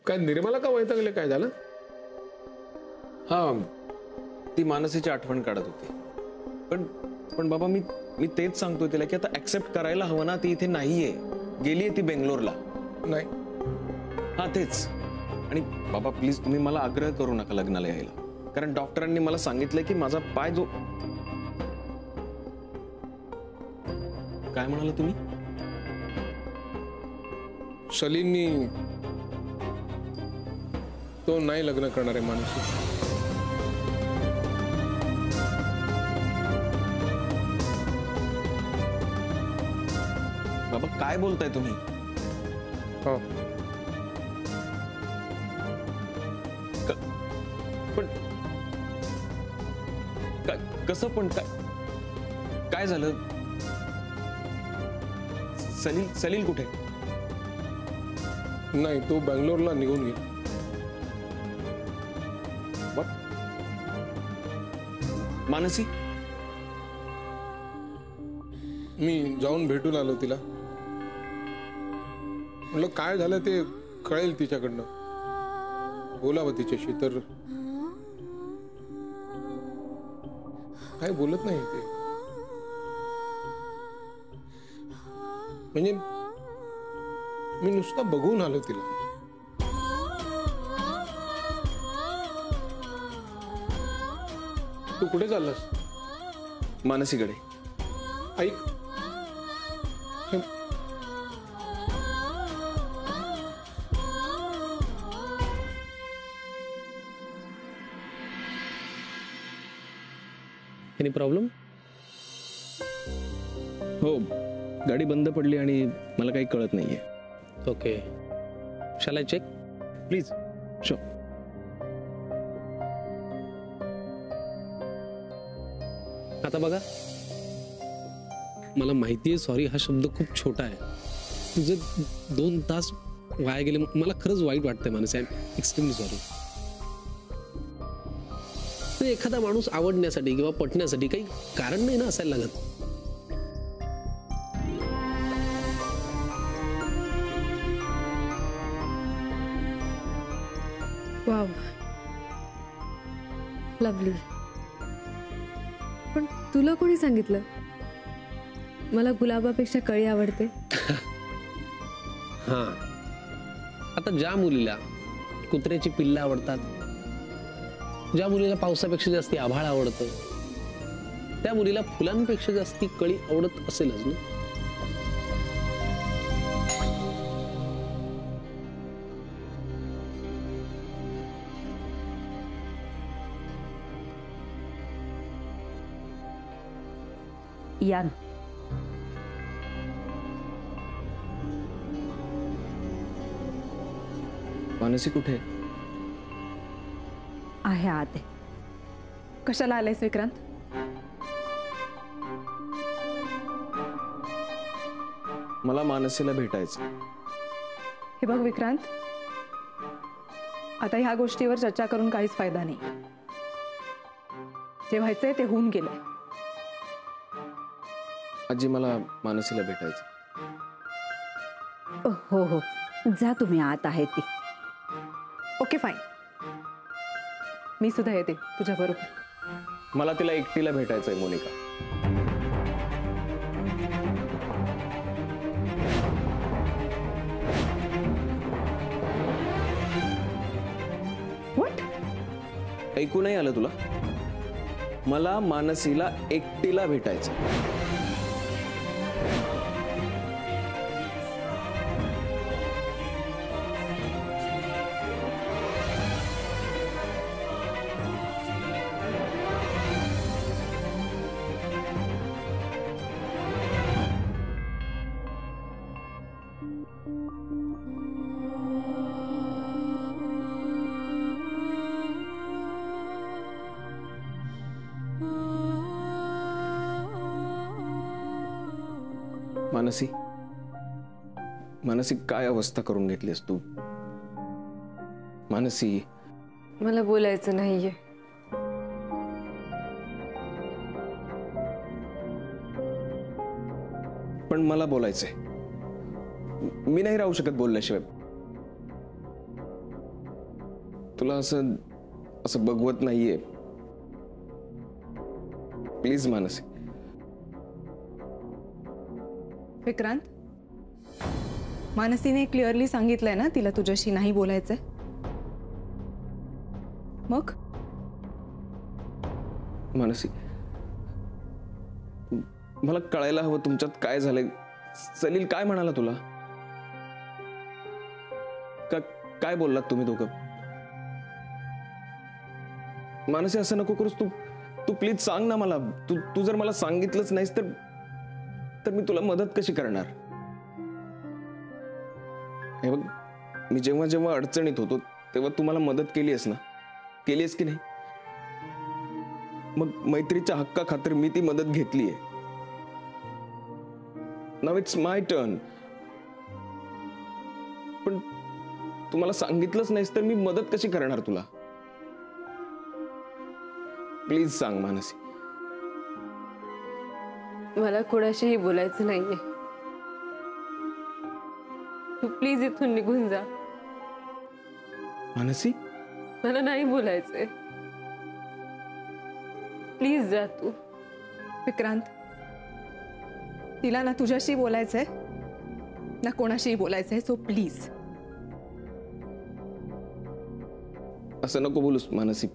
काय निर्मला का वैतागले, काय झालं? हा, ती मानसीची आठवण काढत होती. पण पण बाबा मी तेच सांगतोय तिला की आता ऍक्सेप्ट करायला हवं ना, ती इथे नाहीये, गेलीये ती बेंगलोरला. नाही. हा तेच. आणि बाबा प्लीज तुम्ही मला आग्रह करू नका लग्नाला यायला, कारण डॉक्टरांनी मला सांगितलं की माझा पाय जो. काय म्हणाला तुम्ही? सलीलनी तो नाही लग्न करणार आहे मानसी. बाबा काय बोलताय तुम्ही? हो. पण कसं पण काय झालं? सलील कुठे? नाही, तो बंगलोरला निघून गेला. मानसी? मी जाऊन भेटून आलो तिला. म्हटलं काय झालं ते कळेल तिच्याकडनं, बोलावं तिच्याशी. तर काय बोलत नाही ते. म्हणजे मी नुसता बघून आलो तिला. तू कुठे चाललास? मानसीकडे. ऐक, एनी प्रॉब्लेम? हो, गाडी बंद पडली आणि मला काही कळत नाहीये. Okay, shall I check? Please. Show. आता बघा, मला माहिती आहे सॉरी हा शब्द खूप छोटा आहे. तुझे 2 तास वाया गेले, मला खरंच वाईट वाटतंय Mansi. I am extremely sorry. एखादा माणूस आवडण्यासाठी किंवा पटण्यासाठी काही कारण नाही ना असायला लागत. Wow, lovely. पण तुला कोणी सांगितलं मला गुलाबापेक्षा कळी आवडते? हा, आता ज्या मुलीला कुत्र्याची पिल्लं आवडतात, ज्या मुलीला पावसापेक्षा जास्ती आभाळ आवडतं, त्या मुलीला फुलांपेक्षा जास्ती कळी आवडत असेलच ना. यान, मानसी कुठे आहे? आत आहे. कशाला आलायस विक्रांत? मला मानसीला भेटायचं. हे बघ विक्रांत, आता ह्या गोष्टीवर चर्चा करून काहीच फायदा नाही. जे व्हायचंय ते होऊन गेलंय. आजी, मला मानसीला भेटायचं. हो हो, जा तुम्ही, आत आहे ती. ओके फाईन, मी सुद्धा येते तुझ्या बरोबर. मला तिला एकटीला भेटायचंय मोनिका. व्हॉट? ऐकू नाही आलं तुला? मला मानसीला एकटीला भेटायचं. मानसी, मानसी काय अवस्था करून घेतलीस तू? मानसी, मला बोलायचं नाहीये. पण मला बोलायचंय. मी नाही राहू शकत बोलल्याशिवाय. तुला असं असं बघवत नाहीये. प्लीज मानसी. विक्रांत, मानसीने क्लिअरली सांगितलंय ना तिला तुझ्याशी नाही बोलायचंय. मग मानसी, मला कळायला हवं तुमच्यात काय झालंय. सलील काय म्हणाला तुला? काय बोललात तुम्ही दोघं? मानसी, असं नको करूस. तू प्लीज सांग ना मला. तू जर मला सांगितलंच नाहीस तर मी तुला मदत कशी करणार? हे बघ, मी जेव्हा जेव्हा अडचणीत होतो तेव्हा तू मला मदत केलीस ना? केलीस की नाही? मग मैत्रीच्या हक्का खातर मी ती मदत घेतलीये. Now it's my turn. पण तू मला सांगितलंच नाहीस तर मी मदत कशी करणार तुला? प्लीज सांग मानसी. मला कोणाशीही बोलायचं नाहीये. तू प्लीज इथून निघून जा. मानसी, मला नाही बोलायचंय. प्लीज जा तू. विक्रांत, तिला ना तुझ्याशी बोलायचंय ना कोणाशीही बोलायचंय, सो प्लीज. असं नको बोलूस मानसी,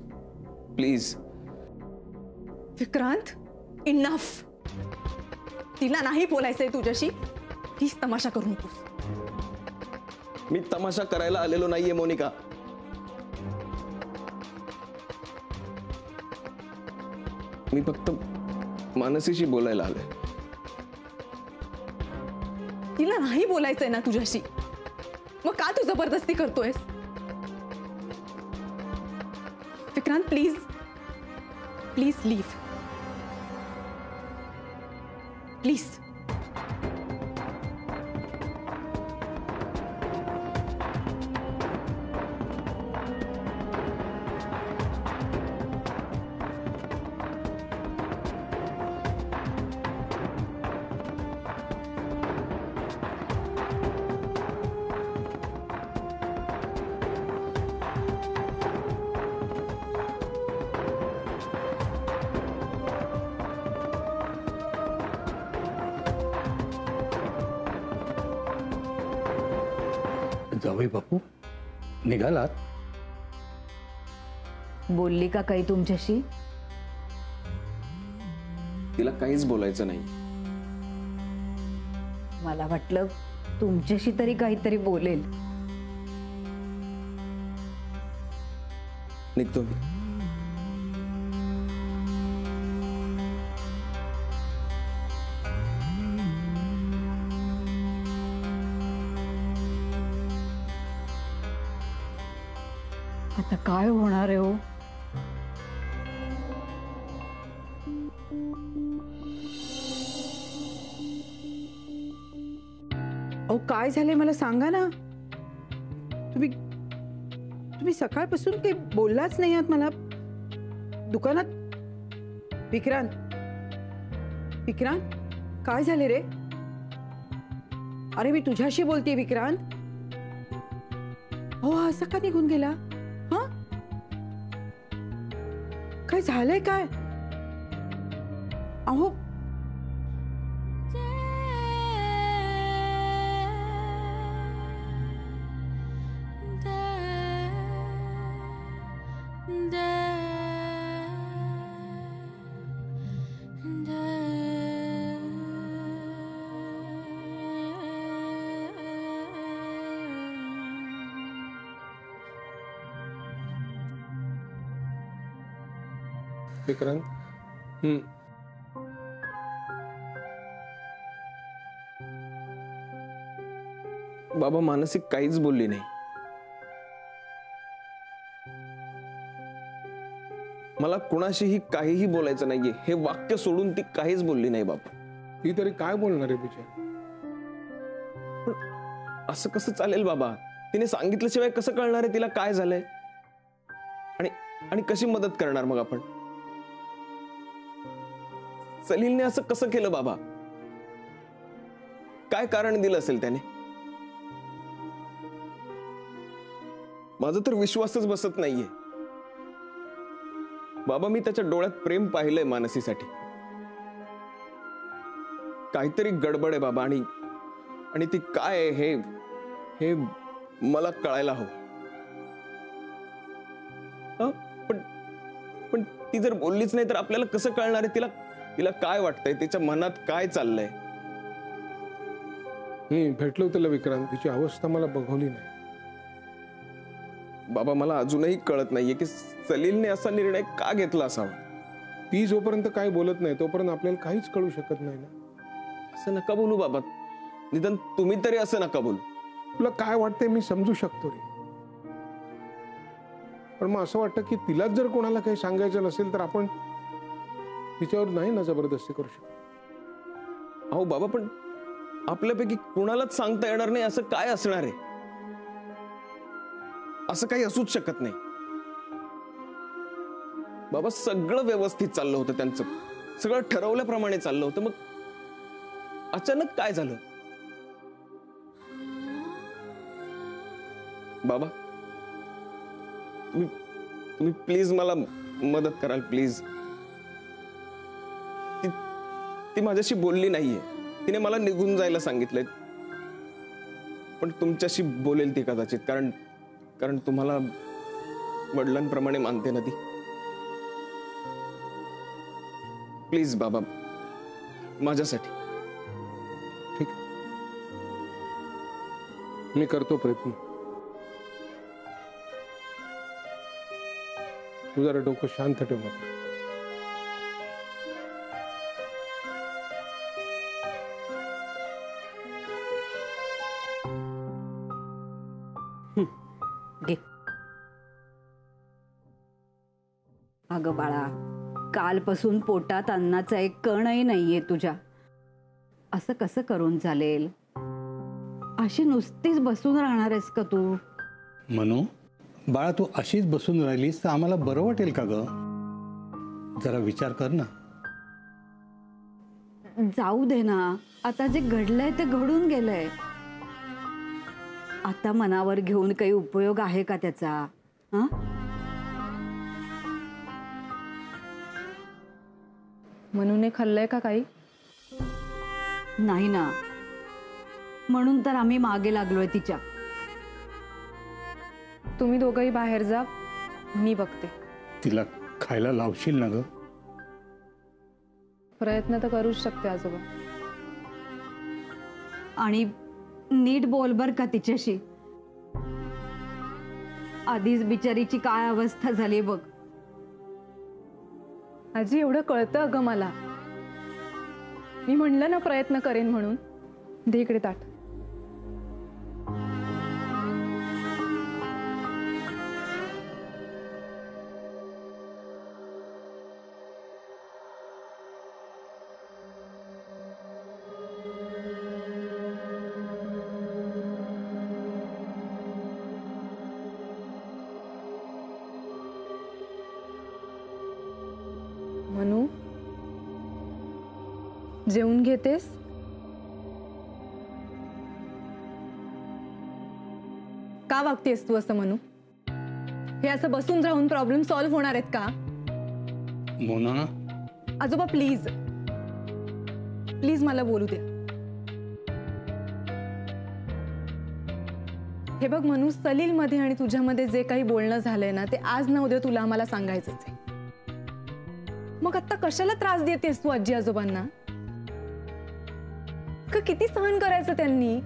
प्लीज. विक्रांत, इनफ. तिला नाही बोलायचंय तुझ्याशी. प्लीज तमाशा करू नकोस. मी तमाशा करायला आलेलो नाहीये मोनिका. मी फक्त मानसीशी बोलायला आलोय. तिला नाही बोलायचंय ना तुझ्याशी, मग का तू जबरदस्ती करतोयस? Vikrant, please please leave. Please. जावई बापू, निघालात? बोलली का काही तुमच्याशी? तिला काहीच बोलायचं नाही. मला वाटलं तुमच्याशी तरी काहीतरी बोलेल. निघतो मी. आता काय होणार आहे हो? अहो, काय झालंय मला सांगा ना. तुम्ही सकाळपासून काही बोललाच नाही आहात मला. दुकानात विक्रांत, विक्रांत, काय झाले रे? अरे मी तुझ्याशी बोलते विक्रांत. हो, असा का निघून गेला? हा, काय झालंय काय? अहो, विक्रांत, बाबा, मानसी काहीच बोलली नाही. मला कुणाशीही काहीही बोलायचं नाहीये हे वाक्य सोडून ती काहीच बोलली नाही बाबा. ती तरी काय बोलणार आहे बिचारी? असं कसं चालेल बाबा? तिने सांगितल्याशिवाय कसं कळणार आहे तिला काय झालंय? आणि कशी मदत करणार मग आपण? सलीलने असं कसं केलं बाबा? काय कारण दिलं असेल त्याने? माझा तर विश्वासच बसत नाहीये बाबा. मी त्याच्या डोळ्यात प्रेम पाहिलंय मानसीसाठी. काहीतरी गडबड आहे बाबा. आणि ती काय आहे हे मला कळायला हवं. पण ती जर बोललीच नाही तर आपल्याला कसं कळणार आहे तिला काय वाटतंय, तिच्या मनात काय चाललंय. मी भेटलो त्याला विक्रांत, तिची अवस्था मला बघवली नाही. बाबा मला अजूनही कळत नाहीये की सलीलने असा निर्णय का घेतला असावा. ती जोपर्यंत काय बोलत नाही तोपर्यंत आपल्याला काहीच कळू शकत नाही ना. असं नका बोलू बाबा. निदान तुम्ही तरी असं नका बोलू. तुला काय वाटतंय मी समजू शकतो रे, पण मग असं वाटतं की तिलाच जर कोणाला काही सांगायचं नसेल तर आपण तिच्यावर नाही ना जबरदस्ती करू शकतो. अहो बाबा, पण आपल्यापैकी कुणालाच सांगता येणार नाही असं काय असणार आहे? असं काही असूच शकत नाही बाबा. सगळं व्यवस्थित चाललं होतं त्यांचं, सगळं ठरवल्याप्रमाणे चाललं होतं. मग अचानक काय झालं? बाबा तुम्ही प्लीज मला मदत कराल प्लीज. ती माझ्याशी बोलली नाहीये. तिने मला निघून जायला सांगितलंय, पण तुमच्याशी बोलेल ती कदाचित, कारण तुम्हाला वडिलांप्रमाणे मानते ना ती. प्लीज बाबा, माझ्यासाठी. ठीक, मी करतो प्रयत्न. तू जरा डोकं शांत ठेव. घे. अगं बाळा, कालपासून पोटात अन्नाचा एक कणही नाहीये तुझ्या. असं कसं करून चालेल? अशी नुसतीच बसून राहणार आहेस का तू? मनू, बाळा तू अशीच बसून राहिलीस तर आम्हाला बरं वाटेल का ग? जरा विचार कर ना. जाऊ दे ना, आता जे घडलंय ते घडून गेलंय. आता मनावर घेऊन काही उपयोग आहे का त्याचा? हा, मनूने खाल्लंय का काही? नाही ना, म्हणून तर आम्ही मागे लागलोय तिच्या. तुम्ही दोघंही बाहेर जा, मी बघते. तिला खायला लावशील ना ग? प्रयत्न तर करूच शकते आजोबा. आणि नीट बोल बर का तिच्याशी. आधीच बिचारीची काय अवस्था झाली बघ. आजी, एवढं कळतं अगं मला. मी म्हणलं ना प्रयत्न करेन म्हणून. दे इकडे ताट. मनू, जेवून घेतेस? का वागतेस तू असं मनू? हे असं बसून राहून प्रॉब्लेम सॉल्व्ह होणार आहेत का? मोना, आजोबा प्लीज प्लीज मला बोलू दे. हे बघ मनू, सलील मध्ये आणि तुझ्यामध्ये जे काही बोलणं झालंय ना, ते आज न उद्या तुला आम्हाला सांगायचंच आहे. मग आता कशाला त्रास देतेस तू आजी आजोबांना? किती सहन करायचं त्यांनी?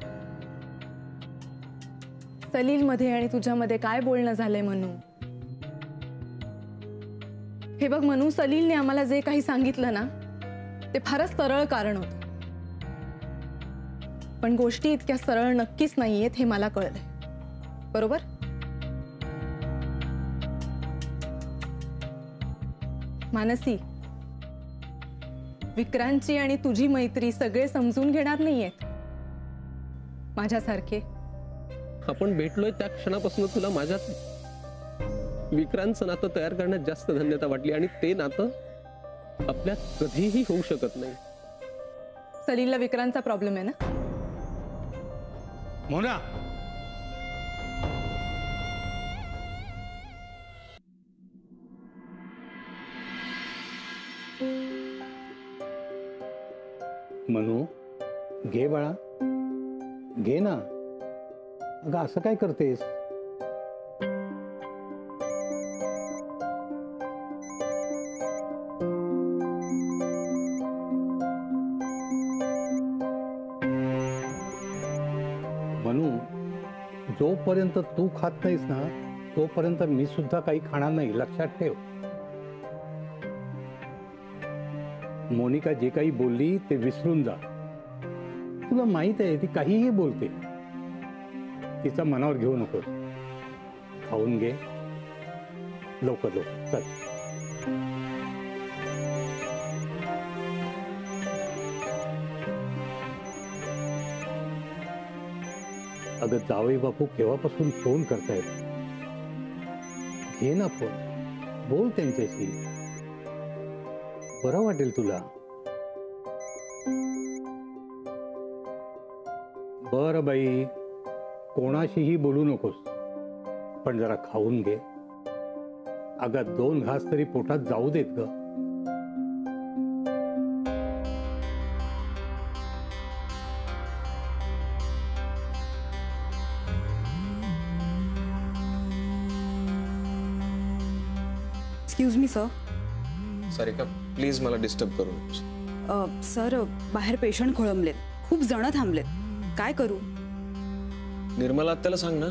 सलील मध्ये आणि तुझ्यामध्ये काय बोलणं झालंय मनू? हे बघ मनू, सलीलने आम्हाला जे काही सांगितलं ना, ते फारच सरळ कारण होतं. पण गोष्टी इतक्या सरळ नक्कीच नाहीयेत हे मला कळलंय. बरोबर? मानसी, विक्रांतची आणि तुझी मैत्री सगळे समजून घेणार नाहीयेत माझ्यासारखे. आपण भेटलोय त्या क्षणापासून तुला माझ्यात विक्रांतचं नातं तयार करण्यात जास्त धन्यता वाटली, आणि ते नातं आपल्यात कधीही होऊ शकत नाही. सलीलला विक्रांतचा प्रॉब्लेम आहे ना? मोना, मनू, घे बाळा, घे ना. अगं असं काय करतेस? मनू, जोपर्यंत तू खात नाहीस ना तोपर्यंत मी सुद्धा काही खाणार नाही, लक्षात ठेव. मोनिका जे काही बोलली ते विसरून जा. तुला माहित आहे ती काहीही बोलते. तिचा मनावर घेऊ नकोस. खाऊन घे लवकर लवकर, चल. अगं जावई बापू केव्हापासून फोन करतायत. घे ना फोन, बोल त्यांच्याशी, बरं वाटेल तुला. बरं बाई, कोणाशीही बोलू नकोस, पण जरा खाऊन घे. अगं 2 घास तरी पोटात जाऊ देत ग. Excuse me sir. Sarika please मला डिस्टर्ब करू नकोस. सर बाहेर पेशंट खोळंबलेत, खूप जण थांबलेत, काय करू? निर्मला आत्याला सांग ना.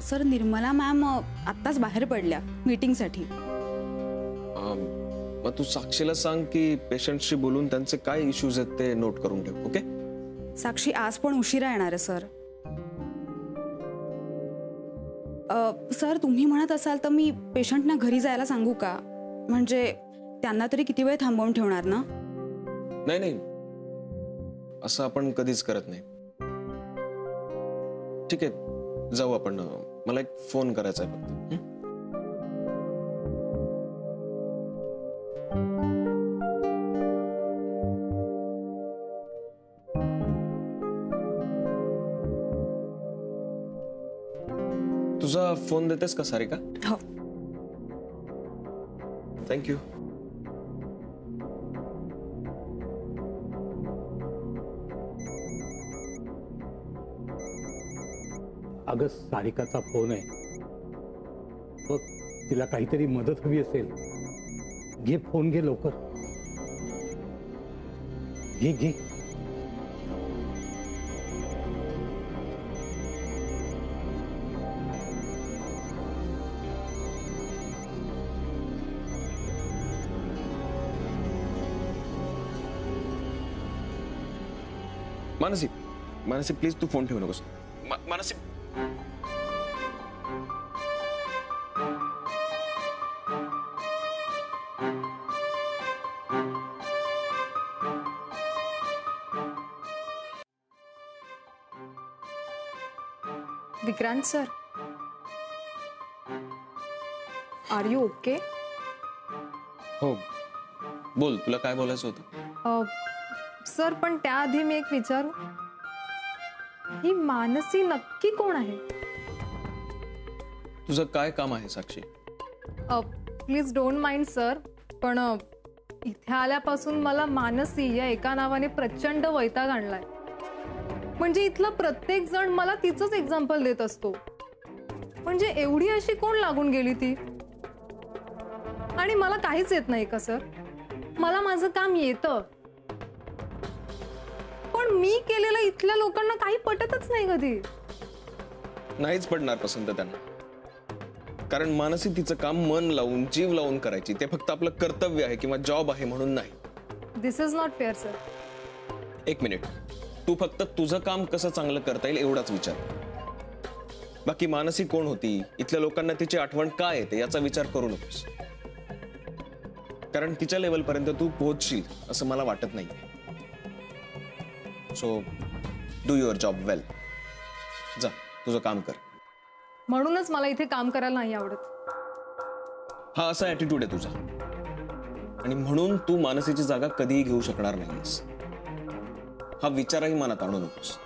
सर निर्मला मॅम आत्ताच बाहेर पडल्या मीटिंगसाठी. मग तू साक्षीला सांग की पेशंटशी बोलून त्यांचे काय इश्यूज आहेत ते नोट करून ठेव. ओके? साक्षी आज पण उशिरा येणार आहे सर. सर तुम्ही म्हणत असाल तर मी पेशंटना घरी जायला सांगू का? म्हणजे त्यांना तरी किती वेळ थांबवून ठेवणार ना? नाही नाही, असं आपण कधीच करत नाही. ठीक आहे, जाऊ आपण. मला एक फोन करायचा आहे फक्त. तुझा फोन देतेस का सारिका? हो. थँक्यू. अगं सारिकाचा फोन आहे बघ, तिला काहीतरी मदत हवी असेल. घे फोन, घे लवकर, घे घे. मानसी, मानसी प्लीज तू फोन ठेवू नकोस. Mansi, Vikrant sir, are you okay? हो बोल, तुला काय बोलायचं होतं? सर पण त्याआधी मी एक विचारू, ही मानसी नक्की कोण आहे? तुझं काय काम आहे साक्षी? प्लीज डोंट माइंड सर, पण इथे आल्यापासून मला मानसी या एका नावाने प्रचंड वैताग आणलाय. म्हणजे इथला प्रत्येक जण मला तिचंच एक्झाम्पल देत असतो. म्हणजे एवढी अशी कोण लागून गेली ती? आणि मला काहीच येत नाही का सर? मला माझं काम येतं, पण मी केलेलं इथल्या लोकांना काही पटतच नाही कधी. नाहीच पडणार पसंत त्यांना, कारण मानसी तिचं काम मन लावून जीव लावून करायची. ते फक्त आपलं कर्तव्य आहे किंवा जॉब आहे म्हणून नाही. दिस इज नॉट फेअर सर. एक मिनिट, तू फक्त तुझं काम कसं चांगलं करता येईल एवढाच विचार. बाकी मानसी कोण होती, इथल्या लोकांना तिची आठवण काय येते याचा विचार करू नकोस. कारण तिच्या लेवल पर्यंत तू पोहोचशील असं मला वाटत नाही. सो डू युअर जॉब वेल. जा तुझं काम कर. म्हणूनच मला इथे काम करायला नाही आवडत. हा असा ऍटिट्यूड आहे तुझा, आणि म्हणून तू मानसीची जागा कधीही घेऊ शकणार नाहीस. हा विचारही मनात आणू नकोस.